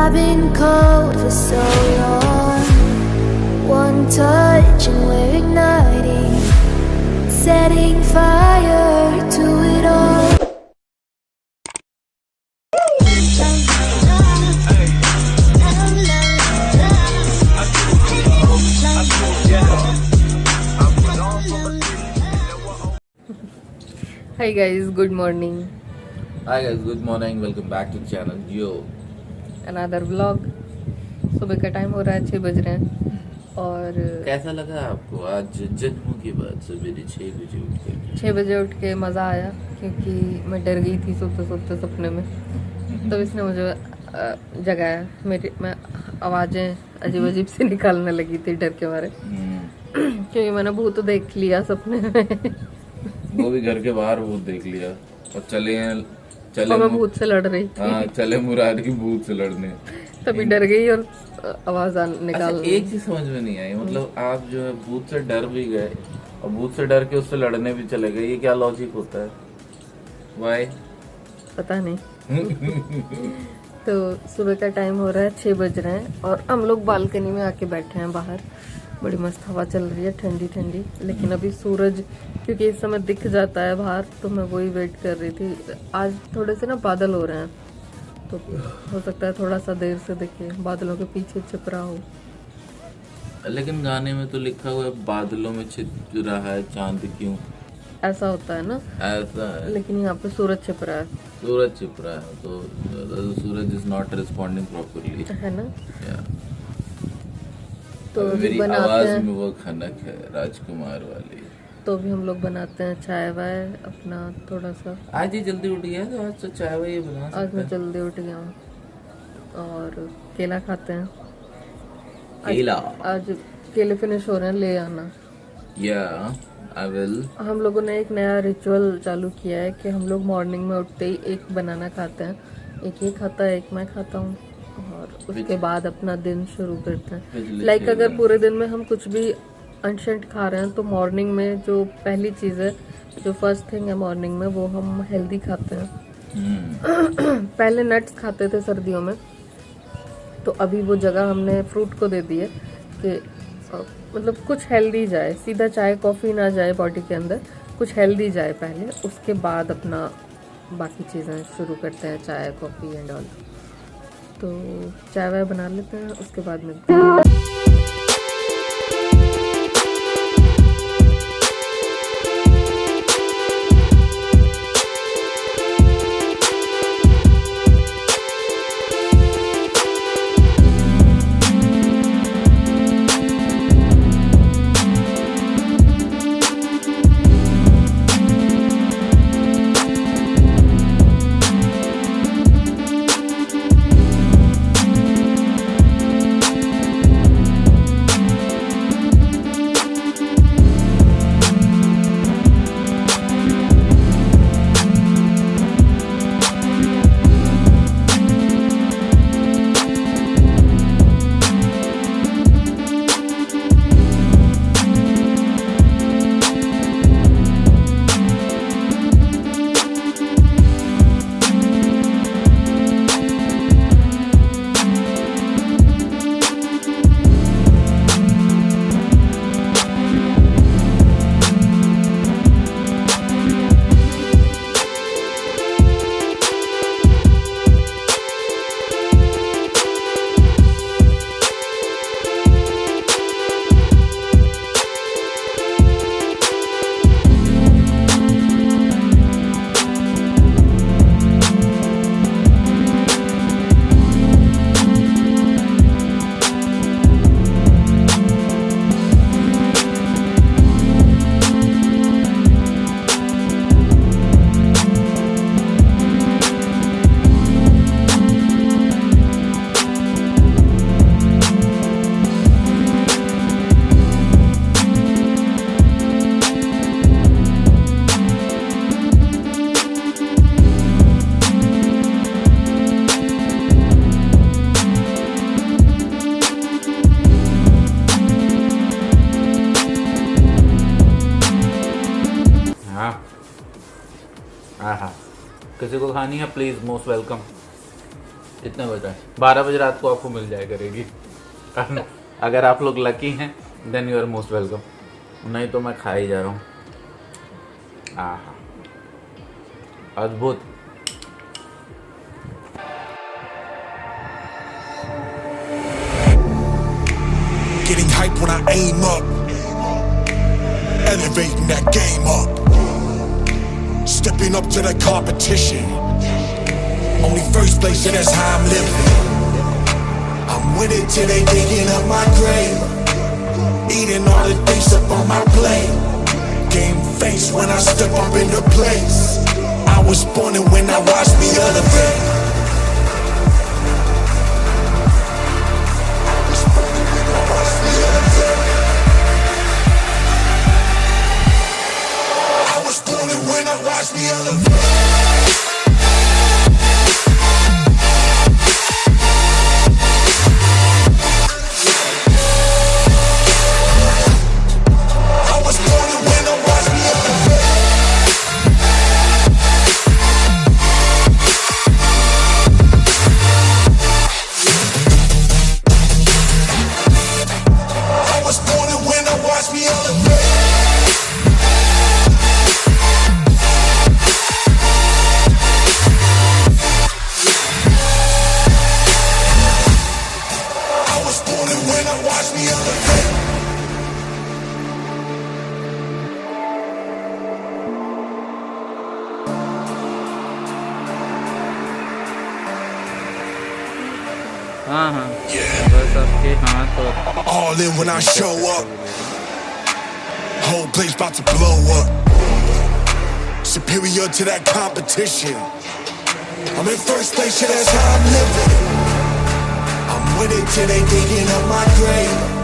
I've been cold for so long. One touch and we're igniting, setting fire to it all. Hi guys, good morning. Hi guys, good morning. Welcome back to the channel. Yo, Another vlog. सुबह का time हो रहा है, 6 बज रहे हैं और कैसा लगा आपको आज जन्मों के बाद सवेरे 6 बजे उठ के? 6 बजे उठ के मज़ा आया क्योंकि मैं डर गई थी सोते सोते सपने में, तो इसने मुझे जगाया। मैं आवाज़ें अजीब अजीब से निकालने लगी थी डर के मारे क्योंकि मैंने भूत देख लिया सपने में। वो भी घर के बाहर भूत देख लिया और चले मैं भूत से लड़ रही थी। हाँ, चले मुरारी भूत से लड़ने। तभी डर गई और आवाज निकाल। अच्छा, एक चीज समझ में नहीं आई, मतलब आप जो है भूत से डर भी गए और भूत से डर के उससे लड़ने भी चले गए, ये क्या लॉजिक होता है? वाई? पता नहीं। तो सुबह का टाइम हो रहा है, 6 बज रहे हैं और हम लोग बालकनी में आके बैठे हैं बाहर। बड़ी मस्त हवा चल रही है, ठंडी ठंडी। लेकिन अभी सूरज क्योंकि इस समय दिख जाता है बाहर, तो मैं वही वेट कर रही थी। आज थोड़े से ना बादल हो रहे हैं, तो हो सकता है थोड़ा सा देर से दिखे, बादलों के पीछे छिप रहा हो। लेकिन गाने में तो लिखा हुआ है बादलों में छिप रहा है चांद क्यों? ऐसा होता है ना, ऐसा है। लेकिन यहाँ पे सूरज छिप रहा है। सूरज छिप रहा है तो सूरज इज नॉट रिस्पॉन्डिंग प्रॉपरली, है ना? तो मेरी आवाज में वो खनक है राजकुमार वाली। तो भी हम लोग बनाते हैं चाय वाय अपना थोड़ा सा। आज ही जल्दी उठ गया तो आज तो चाय वाय बना सकते हैं। आज मैं जल्दी उठ गया हूँ और केला खाते हैं। केला आज केले फिनिश हो रहे हैं, ले आना। I will. हम लोगों ने एक नया रिचुअल चालू किया है कि हम लोग मॉर्निंग में उठते ही एक बनाना खाते हैं। एक ये खाता है, एक मैं खाता हूँ और उसके बाद अपना दिन शुरू करते हैं। लाइक अगर पूरे दिन में हम कुछ भी अनशंट खा रहे हैं तो मॉर्निंग में जो पहली चीज़ है, जो फर्स्ट थिंग है मॉर्निंग में, वो हम हेल्दी खाते हैं। पहले नट्स खाते थे सर्दियों में, तो अभी वो जगह हमने फ्रूट को दे दी है कि मतलब कुछ हेल्दी जाए, सीधा चाय कॉफ़ी ना जाए बॉडी के अंदर, कुछ हेल्दी जाए पहले, उसके बाद अपना बाकी चीज़ें शुरू करते हैं, चाय कॉफ़ी एंड ऑल। तो चाय वाय बना लेते हैं, उसके बाद मिलते हैं। किसी को खानी है प्लीज मोस्ट वेलकम। कितने बज रहा है? 12 बजे रात को आपको मिल जाया करेगी। अगर आप लोग लकी हैं then you are most welcome, नहीं तो मैं खा ही जा रहा हूँ। आहा, अद्भुत। Getting hype when I aim up, elevating that game up, stepping up to the competition. Only first place, and that's how I'm living. I'm with it till they digging up my grave, eating all the things up on my plate. Game face when I step up into place. I was born and when I watched me elevate. I was born and when I watched me elevate. हाँ हाँ, बस आपके हाथ और All in when I show up. Whole place about to blow up. Superior to that competition. I'm in first place, yeah, that's how I'm living. I'm with it till they digging up my grave.